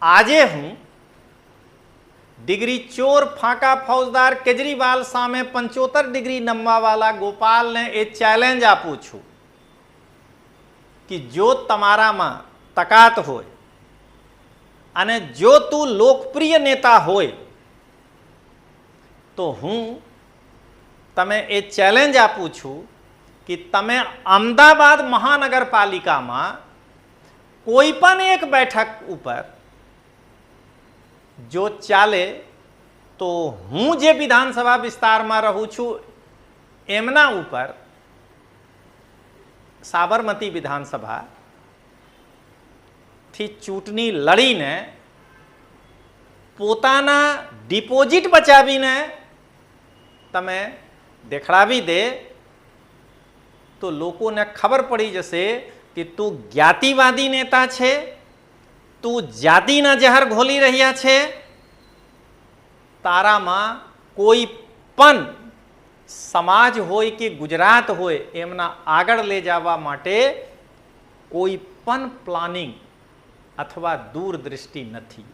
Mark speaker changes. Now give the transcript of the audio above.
Speaker 1: આજે હું ડિગ્રી ચોર ફાંકા ફૌજદાર કેજરીવાલ સામે 75 ડિગ્રી નમવાવાળા ગોપાલને એ ચેલેન્જ આપું છું કે જો તમારામાં તાકાત હોય અને જો તું લોકપ્રિય નેતા હોય તો હું તમે એ ચેલેન્જ આપું છું કે તમે અમદાવાદ મહાનગરપાલિકામાં કોઈ પણ એક બેઠક ઉપર જો ચાલે તો હું જે વિધાનસભા વિસ્તારમાં રહું છું એમના ઉપર સાબરમતી વિધાનસભાથી ચૂંટણી લડીને પોતાના ડિપોઝિટ બચાવીને તમે દેખાડી દે તો લોકોને ખબર પડી જશે કે તું જ્ઞાતિવાદી નેતા છે, તું જાતિના જહર ઘોલી રહ્યા છે, તારામાં કોઈ પણ સમાજ હોય કે ગુજરાત હોય એમના આગળ લઈ જવા માટે કોઈ પણ પ્લાનિંગ અથવા દૂરદ્રષ્ટિ નથી.